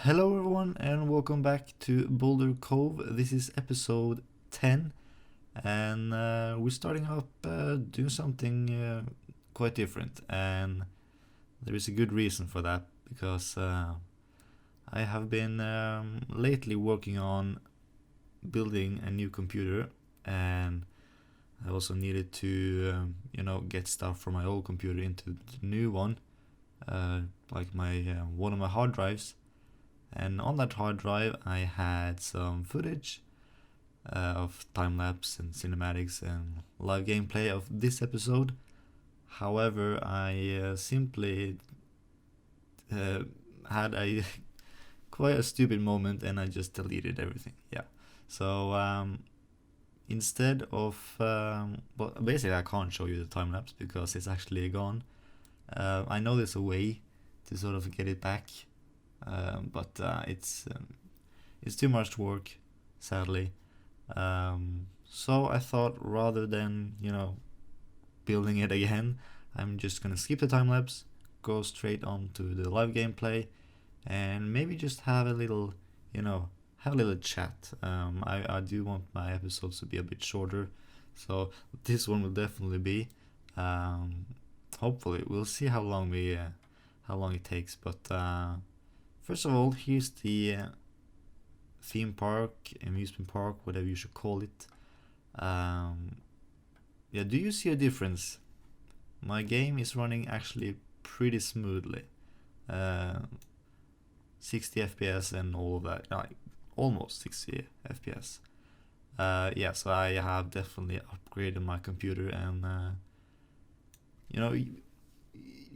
Hello, everyone, and welcome back to Boulder Cove. This is episode 10, and we're starting up doing something quite different. And there is a good reason for that because I have been lately working on building a new computer, and I also needed to, get stuff from my old computer into the new one, like my one of my hard drives. And on that hard drive, I had some footage of time lapse and cinematics and live gameplay of this episode. However, I simply had a quite a stupid moment, and I just deleted everything. Yeah. So instead of basically I can't show you the time lapse because it's actually gone. I know there's a way to sort of get it back. But it's too much work, sadly. So I thought rather than building it again, I'm just gonna skip the time lapse, go straight on to the live gameplay, and maybe just have a little chat. I do want my episodes to be a bit shorter, so this one will definitely be. Hopefully, we'll see how long it takes, but. First of all, here's the theme park, amusement park, whatever you should call it. Do you see a difference? My game is running actually pretty smoothly. 60 FPS and all of that, like almost 60 FPS. So I have definitely upgraded my computer, and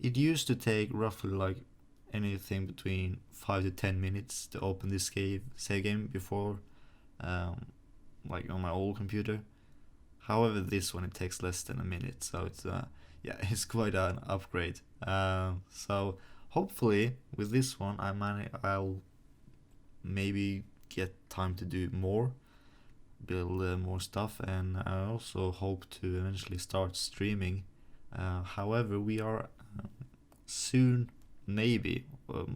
it used to take roughly like anything between 5 to 10 minutes to open this save game before, like on my old computer. However, this one it takes less than a minute, so it's quite an upgrade. So hopefully with this one I'll maybe get time to do more, build more stuff, and I also hope to eventually start streaming. However, we are soon, maybe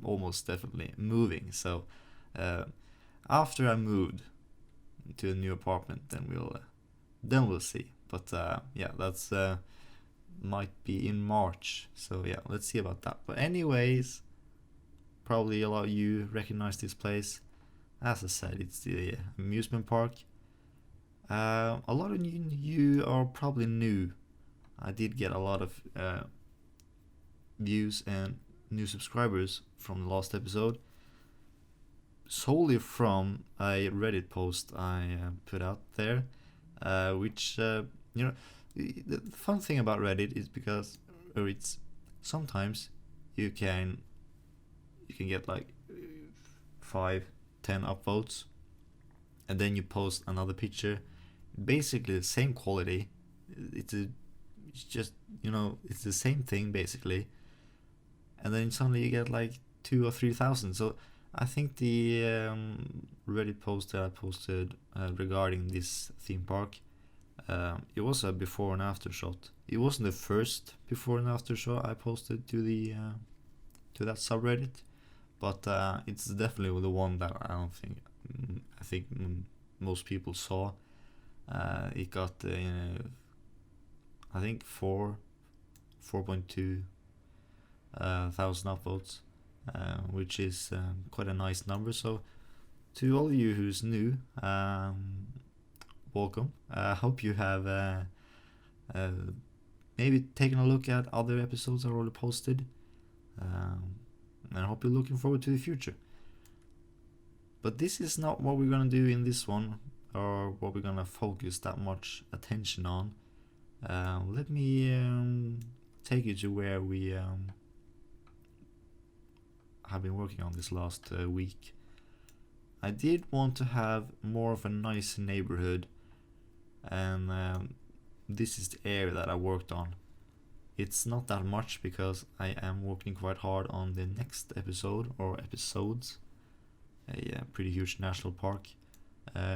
almost definitely moving, so after I moved to a new apartment, then we'll see. But that's might be in March, so let's see about that. But anyways, probably a lot of you recognize this place. As I said, it's the amusement park. A lot of you are probably new. I did get a lot of views and new subscribers from the last episode, solely from a Reddit post I put out there, which the fun thing about Reddit is because it's sometimes you can get like 5-10 upvotes, and then you post another picture, basically the same quality. It's just it's the same thing basically, and then suddenly you get like 2,000 or 3,000. So I think the Reddit post that I posted regarding this theme park, it was a before and after shot. It wasn't the first before and after shot I posted to the to that subreddit, but it's definitely the one that I think most people saw. It got I think 4.2 thousand upvotes, which is quite a nice number. So to all of you who's new, welcome. I hope you have maybe taken a look at other episodes I already posted, and I hope you're looking forward to the future. But this is not what we're gonna do in this one, or what we're gonna focus that much attention on. Let me take you to where we have been working on this last week. I did want to have more of a nice neighborhood, and this is the area that I worked on. It's not that much because I am working quite hard on the next episode or episodes, a pretty huge national park,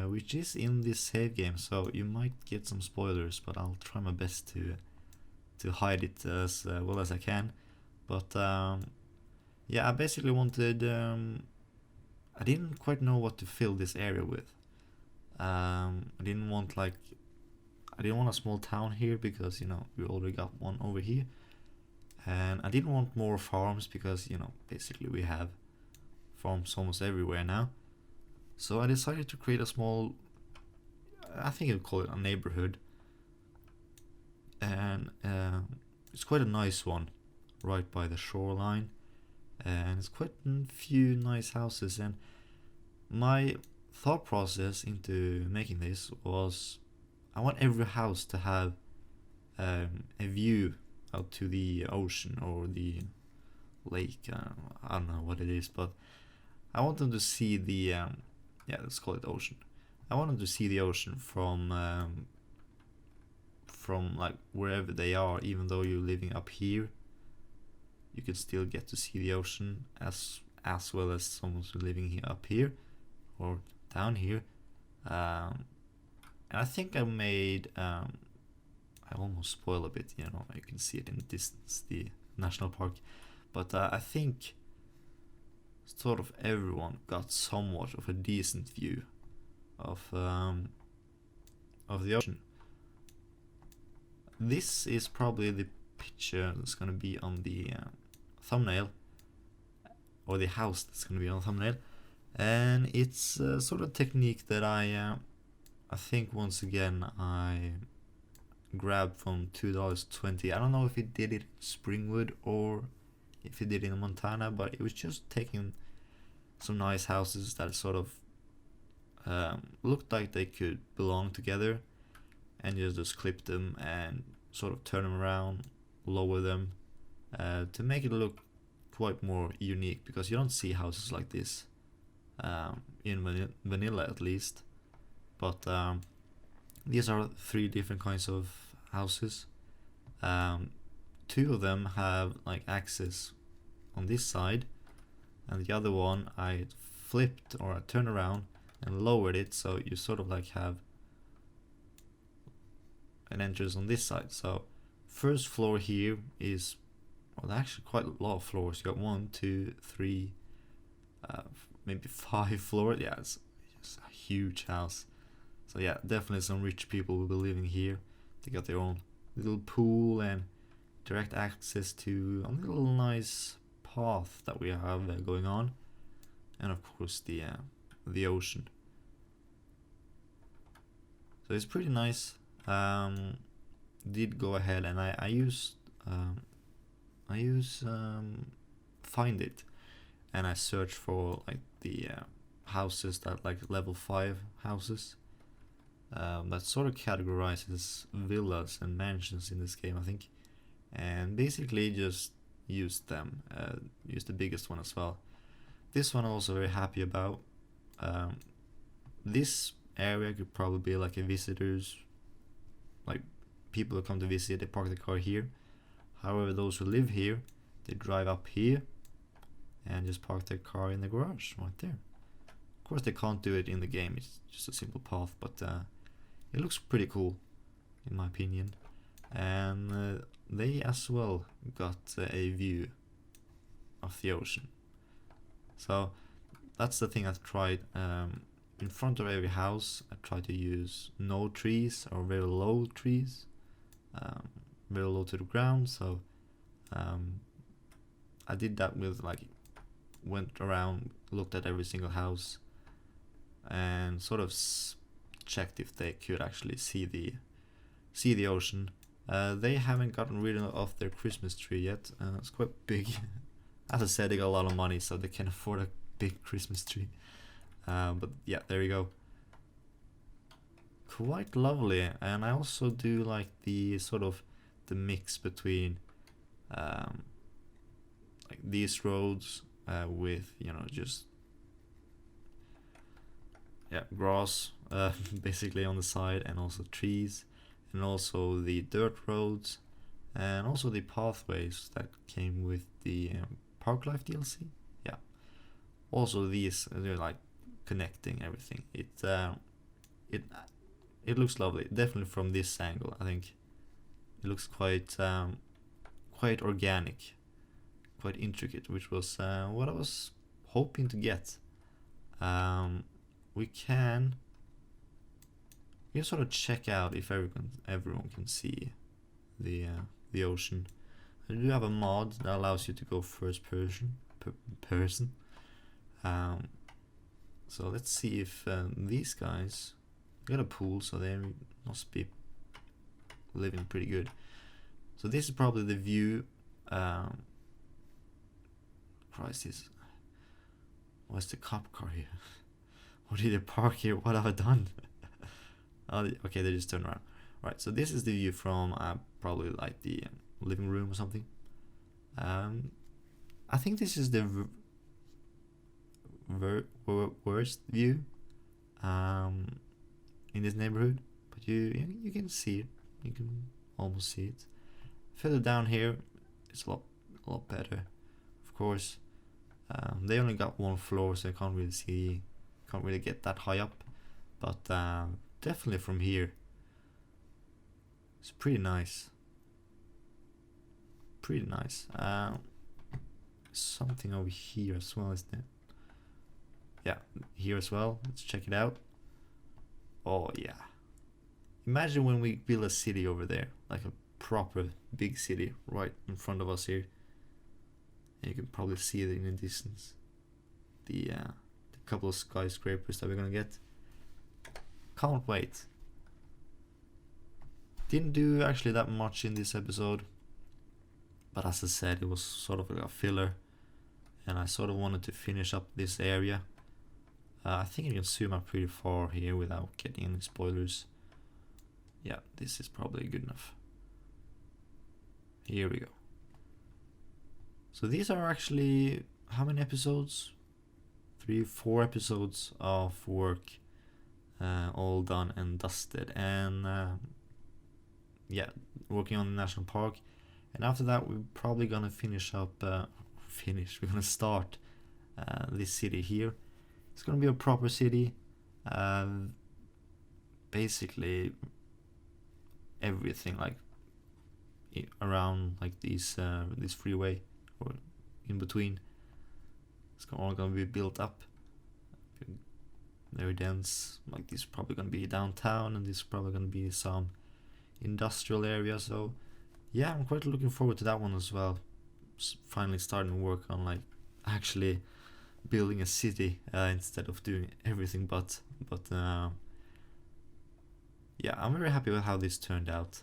which is in this save game, so you might get some spoilers, but I'll try my best to hide it as well as I can. But I basically wanted I didn't quite know what to fill this area with. I didn't want a small town here because we already got one over here, and I didn't want more farms because basically we have farms almost everywhere now. So I decided to create a small, I think I'd call it a neighborhood, and it's quite a nice one, right by the shoreline, and it's quite a few nice houses. And my thought process into making this was I want every house to have a view out to the ocean or the lake. I don't know what it is, but I want them to see the yeah, let's call it ocean. I want them to see the ocean from like wherever they are. Even though you're living up here, you can still get to see the ocean as well as someone who's living here up here or down here. And I think I made I almost spoil a bit, you can see it in the distance, the national park, but I think sort of everyone got somewhat of a decent view of the ocean. This is probably the picture that's gonna be on the thumbnail, or the house that's gonna be on the thumbnail, and it's a sort of technique that I think once again I grabbed from $2.20. I don't know if it did it in Springwood or if it did it in Montana, but it was just taking some nice houses that sort of looked like they could belong together, and just clip them and sort of turn them around, lower them, to make it look quite more unique, because you don't see houses like this in vanilla at least. But these are 3 different kinds of houses. 2 of them have like access on this side, and the other one I flipped, or I turned around and lowered it, so you sort of like have an entrance on this side. So first floor here is, well, actually quite a lot of floors. You got 1, 2, 3, maybe 5 floors. Yeah, it's a huge house. So yeah, definitely some rich people will be living here. They got their own little pool and direct access to a little nice path that we have going on, and of course the ocean. So it's pretty nice. Did go ahead and I use Find It, and I searched for like the houses that like level 5 houses. That sort of categorizes villas and mansions in this game, I think, and basically just used them. Used the biggest one as well. This one I'm also very happy about. This area could probably be like a visitors, like people who come to visit, they park the car here. However, those who live here, they drive up here and just park their car in the garage right there. Of course, they can't do it in the game, it's just a simple path, but it looks pretty cool in my opinion. And they as well got a view of the ocean. So that's the thing I've tried. In front of every house I try to use no trees or very low trees, very low to the ground. So I did that with went around, looked at every single house, and sort of checked if they could actually see the ocean. They haven't gotten rid of their Christmas tree yet. It's quite big. As I said, they got a lot of money, so they can afford a big Christmas tree. But yeah, there you go. Quite lovely. And I also do like the sort of the mix between like these roads with just grass basically on the side, and also trees, and also the dirt roads, and also the pathways that came with the Park Life DLC. Yeah, also these, they're like connecting everything. It looks lovely, definitely from this angle. I think it looks quite organic, quite intricate, which was what I was hoping to get. we can sort of check out if everyone can see the ocean. I do have a mod that allows you to go first person. So let's see if these guys got a pool, so they must be living pretty good. So this is probably the view. Christ, what's the cop car here? What did they park here? What have I done? Oh, okay, they just turned around. Right, so this is the view from probably like the living room or something. I think this is the worst view in this neighborhood, but you can see it. You can almost see it. Further down here, it's a lot better. Of course, they only got one floor, so I can't really get that high up. But definitely from here, it's pretty nice. Pretty nice. Something over here as well, isn't it? Yeah, here as well. Let's check it out. Oh yeah. Imagine when we build a city over there, like a proper big city right in front of us here. And you can probably see it in the distance. The couple of skyscrapers that we're gonna get. Can't wait. Didn't do actually that much in this episode, but as I said, it was sort of like a filler, and I sort of wanted to finish up this area. I think I can zoom up pretty far here without getting any spoilers. Yeah, this is probably good enough. Here we go. So these are actually, how many episodes? 3-4 episodes of work, all done and dusted, and yeah, working on the national park. And after that, we're probably gonna finish up. We're gonna start this city here. It's gonna be a proper city. Basically, everything like around like this freeway or in between. It's all gonna be built up. Very dense. Like this is probably gonna be downtown, and this is probably gonna be some industrial area. So yeah, I'm quite looking forward to that one as well. Finally starting to work on like actually building a city instead of doing everything but yeah, I'm very happy with how this turned out.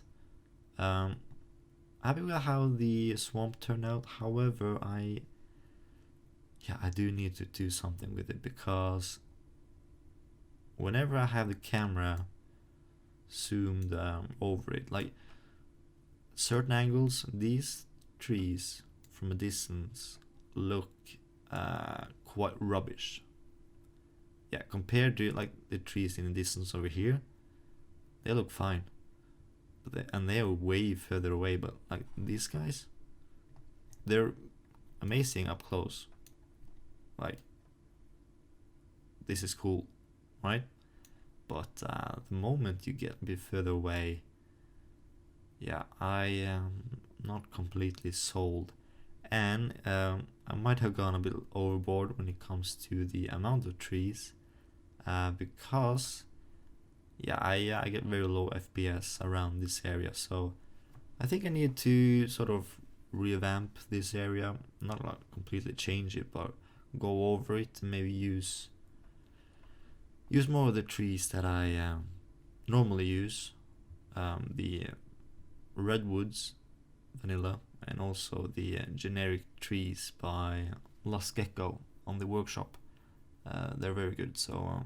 Happy with how the swamp turned out. However, I do need to do something with it, because whenever I have the camera zoomed over it, like certain angles, these trees from a distance look quite rubbish. Yeah, compared to like the trees in the distance over here, they look fine. But they are way further away. But like these guys, they're amazing up close. Like this is cool, right? But the moment you get a bit further away, yeah, I am not completely sold. And I might have gone a bit overboard when it comes to the amount of trees, because yeah, I get very low FPS around this area. So I think I need to sort of revamp this area, not like completely change it, but go over it and maybe use more of the trees that I normally use, the redwoods, vanilla, and also the generic trees by Lost Gecko on the workshop. They're very good, so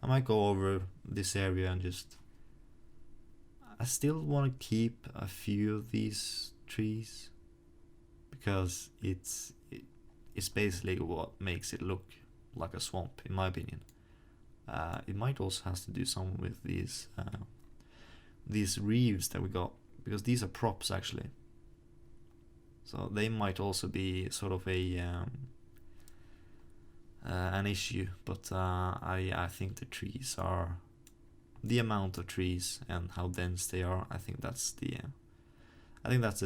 I might go over this area and just, I still want to keep a few of these trees, because it's basically what makes it look like a swamp, in my opinion. It might also has to do some with these reefs that we got, because these are props actually. So they might also be sort of a an issue, but I think the trees are, the amount of trees and how dense they are, I think that's the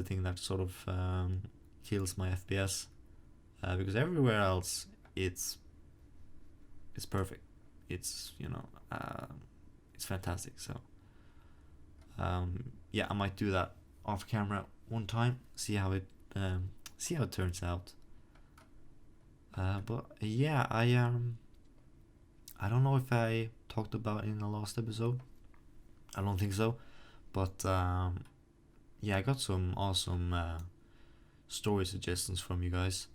thing that sort of kills my FPS, because everywhere else it's it's perfect. It's it's fantastic. So yeah, I might do that off camera one time. See how it turns out. But yeah, I don't know if I talked about it in the last episode. I don't think so. But yeah, I got some awesome story suggestions from you guys.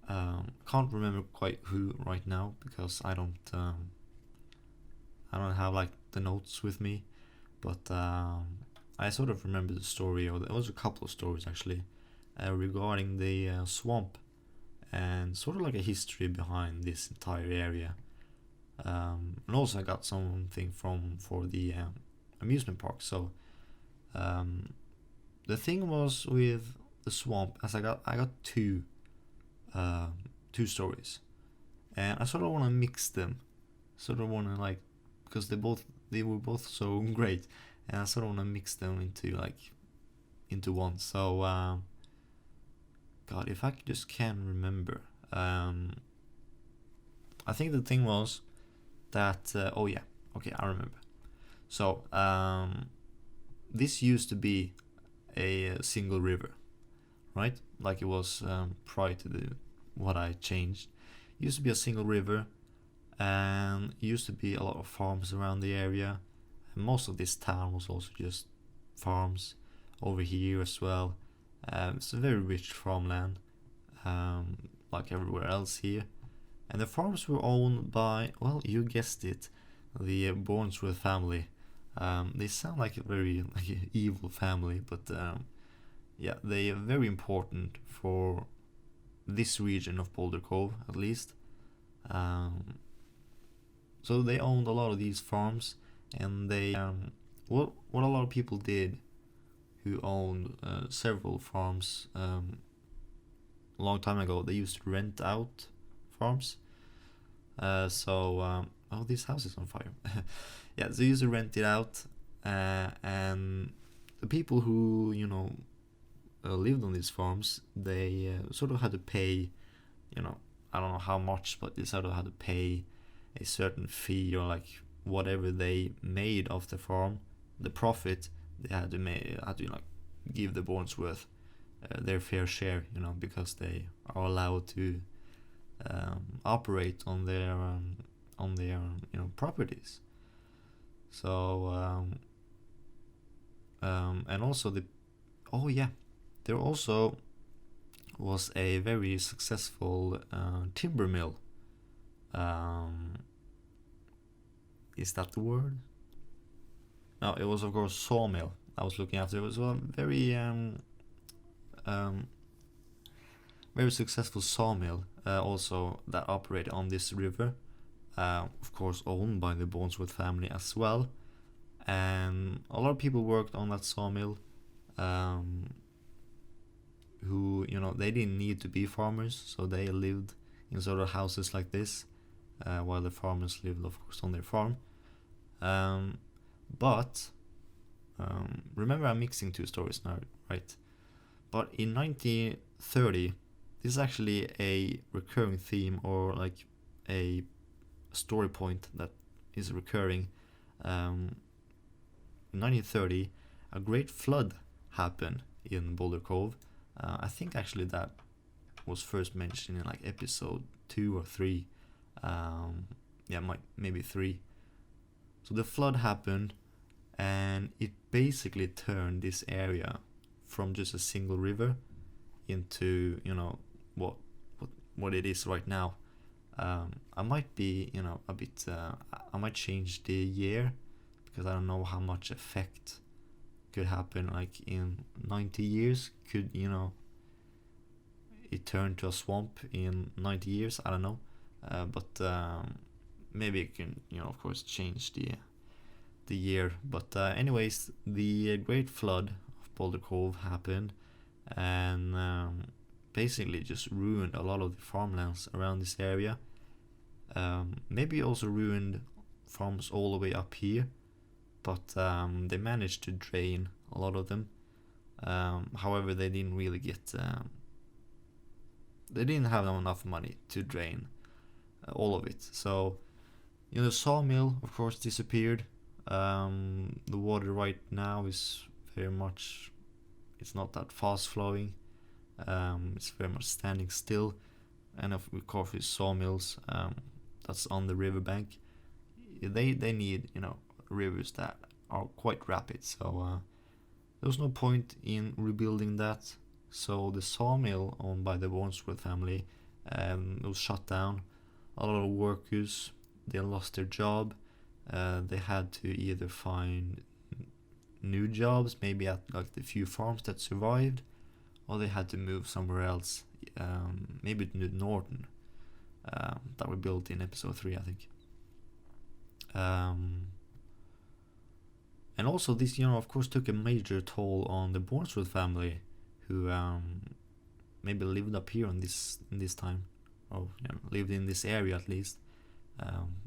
Can't remember quite who right now because I don't have like the notes with me, but I sort of remember the story, or there was a couple of stories actually, regarding the swamp, and sort of like a history behind this entire area. And also I got something for the amusement park. So the thing was with the swamp, as I got two stories, and I sort of want to mix them. Sort of want to like, because they were both so great, and I sort of want to mix them into one. So God, if I just can remember, I think the thing was that oh yeah, okay, I remember. So this used to be a single river, right? Like it was prior to what I changed. It used to be a single river, and it used to be a lot of farms around the area. And most of this town was also just farms over here as well. It's a very rich farmland, like everywhere else here. And the farms were owned by, well, you guessed it, the Bournesworth family. They sound like a very evil family, but yeah, they are very important for this region of Boulder Cove, at least. So they owned a lot of these farms, and they what a lot of people did who owned several farms a long time ago, they used to rent out farms. Oh, this house is on fire. Yeah, they used to rent it out, and the people who lived on these farms, they sort of had to pay, I don't know how much, but they sort of had to pay a certain fee, or like whatever they made off the farm, the profit they had to give the Bournesworth their fair share, because they are allowed to operate on their properties. So and also there also was a very successful timber mill. Is that the word? No, it was of course sawmill I was looking after. It was a very very successful sawmill also that operated on this river, of course owned by the Bournesworth family as well. And a lot of people worked on that sawmill who they didn't need to be farmers, so they lived in sort of houses like this, while the farmers lived of course on their farm. But remember, I'm mixing two stories now, right? But in 1930, this is actually a recurring theme, or like a story point that is recurring. In 1930, a great flood happened in Boulder Cove. I think actually that was first mentioned in like episode 2 or 3. Yeah, maybe 3. So the flood happened, and it basically turned this area from just a single river into what it is right now. I might be a bit I might change the year, because I don't know how much effect could happen like in 90 years. Could it turn to a swamp in 90 years? I don't know. But maybe it can of course change the year. But anyways, the great flood of Boulder Cove happened, and basically just ruined a lot of the farmlands around this area. Maybe also ruined farms all the way up here, but they managed to drain a lot of them. However, they didn't really get they didn't have enough money to drain all of it. So The sawmill, of course, disappeared. The water right now is very much, it's not that fast flowing. It's very much standing still. And of course, with sawmills, that's on the riverbank. They need, rivers that are quite rapid. So there was no point in rebuilding that. So the sawmill owned by the Warnsworth family was shut down. A lot of workers, they lost their job. They had to either find new jobs, maybe at like the few farms that survived, or they had to move somewhere else, maybe to Norton, that we built in episode 3, I think. And also this, of course, took a major toll on the Bournesworth family, who maybe lived up here in this time, or lived in this area at least.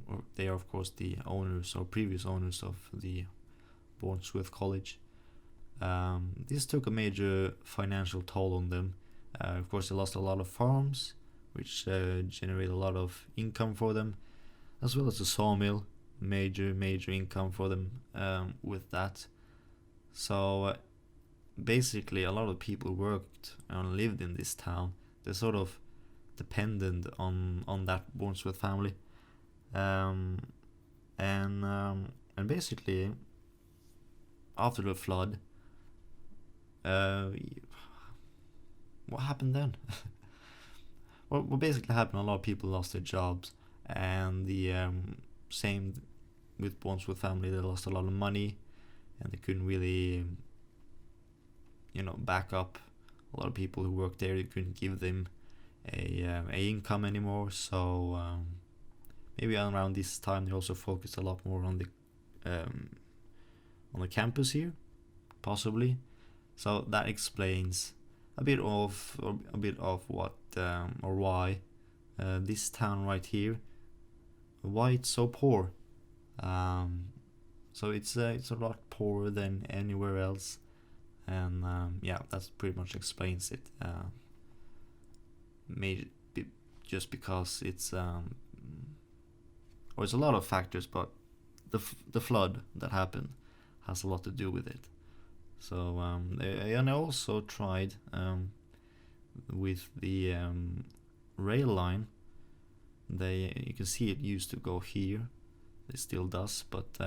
Or they are, of course, the owners or previous owners of the Bournesworth College. This took a major financial toll on them. Of course, they lost a lot of farms, which generated a lot of income for them, as well as the sawmill, major income for them with that. So basically, a lot of people worked and lived in this town. They're sort of dependent on that Bournesworth family. And basically, after the flood, what happened then? What basically happened? A lot of people lost their jobs, and the same with Bournesworth family. They lost a lot of money, and they couldn't really, back up a lot of people who worked there. They couldn't give them a income anymore. So maybe around this time they also focused a lot more on the campus here, possibly. So that explains a bit of what or why this town right here, why it's so poor. So it's a lot poorer than anywhere else, and that pretty much explains it. Just because it's or it's a lot of factors, but the flood that happened has a lot to do with it. So and I also tried with the rail line. You can see it used to go here. It still does, but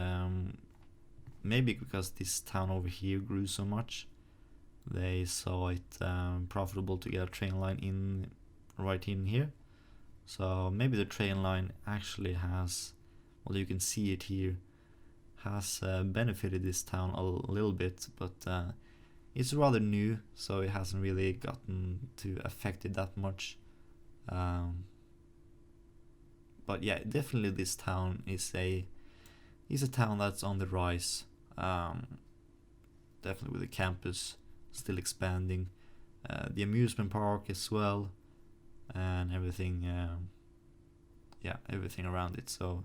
maybe because this town over here grew so much, they saw it profitable to get a train line right in here. So maybe the train line actually has, well, you can see it here, has benefited this town a little bit, but it's rather new, so it hasn't really gotten to affect it that much. But yeah, definitely this town is a town that's on the rise. Definitely with the campus still expanding, the amusement park as well, and everything. Everything around it. So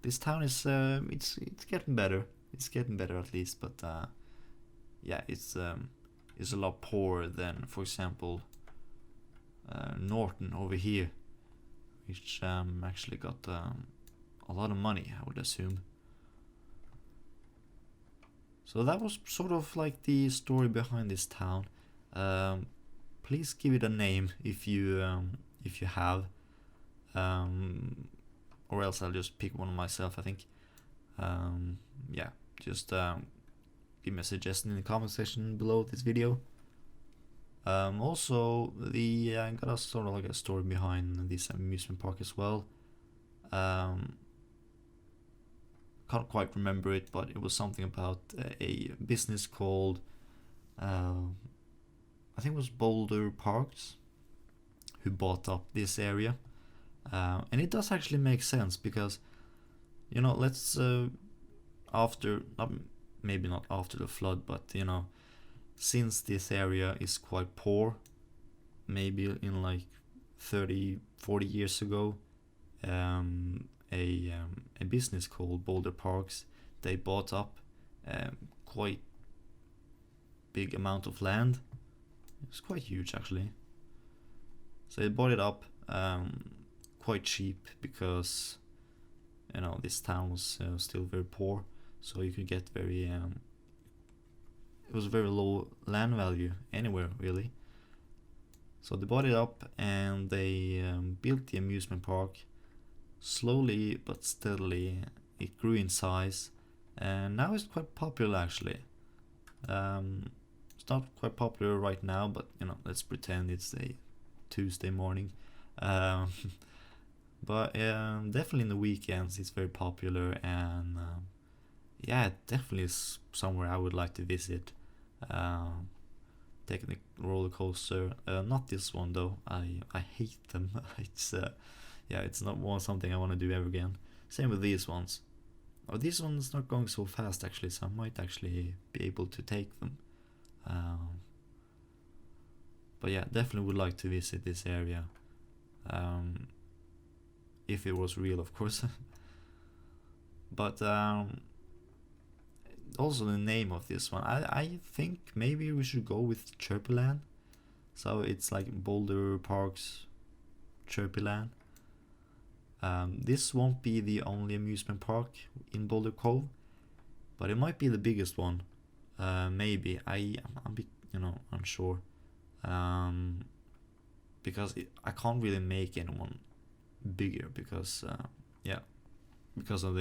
this town is it's getting better. It's getting better at least, but it's a lot poorer than, for example, Norton over here, which actually got a lot of money, I would assume. So that was sort of like the story behind this town. Please give it a name if you have, or else I'll just pick one myself, I think. Just give me a suggestion in the comment section below this video. Also, I got a sort of like a story behind this amusement park as well. Can't quite remember it, but it was something about a business called I think it was Boulder Parks, who bought up this area. And it does actually make sense because, let's maybe not after the flood, but since this area is quite poor, maybe in like 30-40 years ago, a business called Boulder Parks, they bought up quite big amount of land. It's quite huge actually. So they bought it up quite cheap because this town was still very poor, so you could get very it was very low land value anywhere really. So they bought it up and they built the amusement park. Slowly but steadily it grew in size, and now it's quite popular actually. It's not quite popular right now, but let's pretend it's a Tuesday morning. But definitely in the weekends it's very popular, and yeah, it definitely is somewhere I would like to visit. Taking a roller coaster, not this one though. I hate them. It's it's not something I want to do ever again. Same with these ones. Oh, this one's not going so fast actually, so I might actually be able to take them. But yeah, definitely would like to visit this area. If it was real, of course. But also the name of this one, I think maybe we should go with Chirpyland. So it's like Boulder Park's Chirpyland. This won't be the only amusement park in Boulder Cove, but it might be the biggest one. Maybe I'm a bit unsure, because I can't really make anyone bigger because because of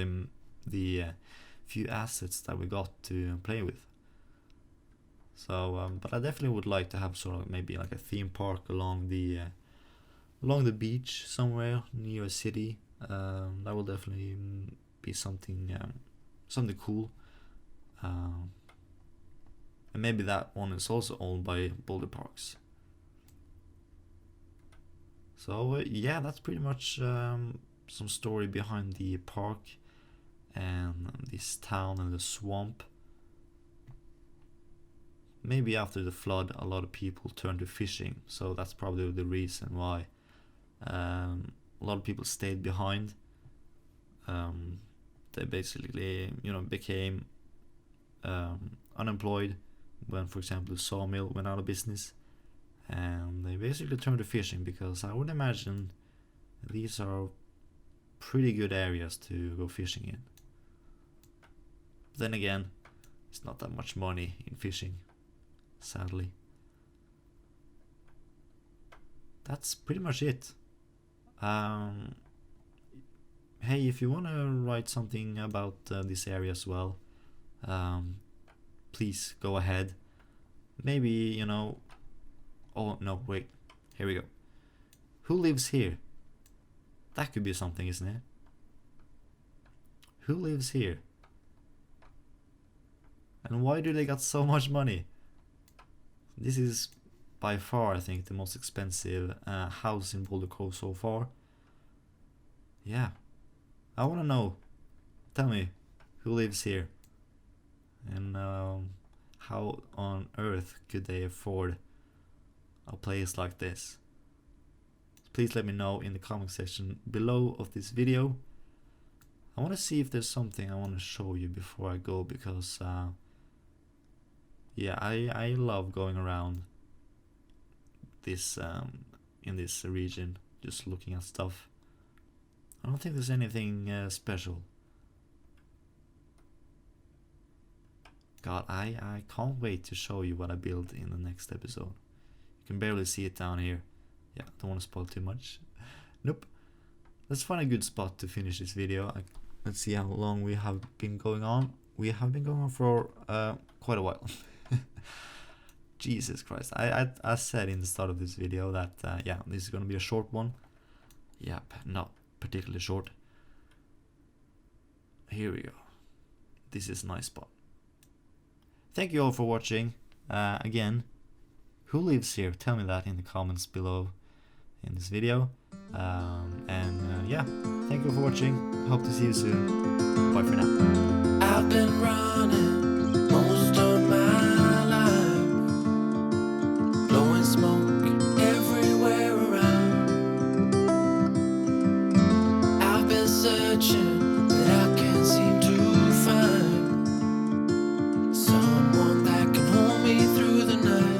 the few assets that we got to play with. So but I definitely would like to have sort of maybe like a theme park along the beach somewhere near a city. That will definitely be something cool. And maybe that one is also owned by Boulder Parks. So yeah, that's pretty much some story behind the park and this town and the swamp. Maybe after the flood a lot of people turned to fishing, so that's probably the reason why a lot of people stayed behind. They basically became unemployed when, for example, the sawmill went out of business, and they basically turned to fishing, because I would imagine these are pretty good areas to go fishing in. Then again, it's not that much money in fishing, sadly. That's pretty much it. Hey, if you want to write something about this area as well, please go ahead. Maybe, oh no, wait, here we go. Who lives here? That could be something, isn't it? Who lives here? And why do they got so much money? This is by far, I think, the most expensive house in Boulder Cove so far. Yeah, I want to know. Tell me, who lives here? And how on earth could they afford a place like this? Please let me know in the comment section below of this video. I want to see if there's something I want to show you before I go, because yeah, I love going around this in this region, just looking at stuff. I don't think there's anything special. God, I can't wait to show you what I build in the next episode. You can barely see it down here. Yeah, don't want to spoil too much. Nope. Let's find a good spot to finish this video. Let's see how long we have been going on. We have been going on for quite a while. Jesus Christ. I said in the start of this video that yeah, this is gonna be a short one. Yep, not particularly short. Here we go. This is a nice spot. Thank you all for watching. Again, who lives here? Tell me that in the comments below in this video. And yeah, thank you for watching. Hope to see you soon. Bye for now. I've been running most of my life, blowing smoke everywhere around. I've been searching, but I can't seem to find someone that can hold me through the night.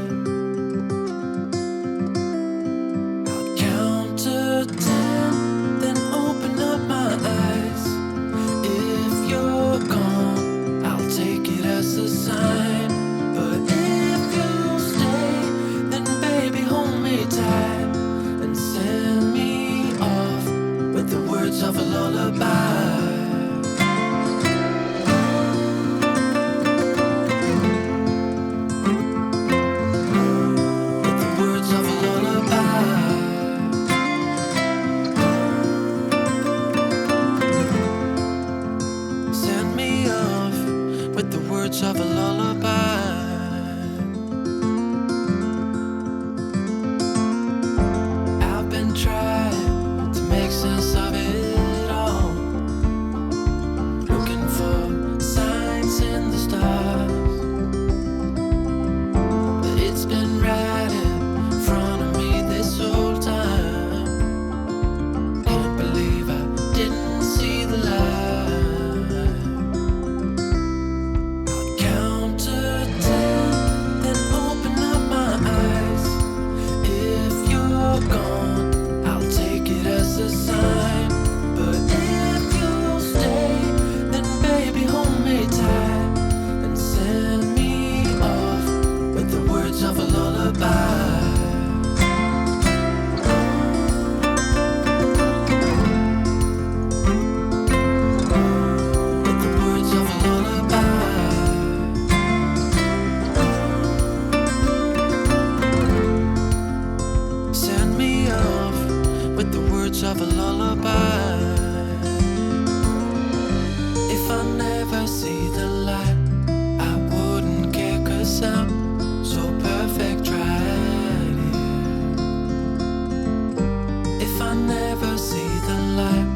I'll count to 10, then open up my eyes. you're gone, I'll take it as a sign. But if you stay, then baby hold me tight and send me off with the words of a lullaby. Of a lullaby. If I never see the light, I wouldn't care, 'cause I'm so perfect right here. If I never see the light,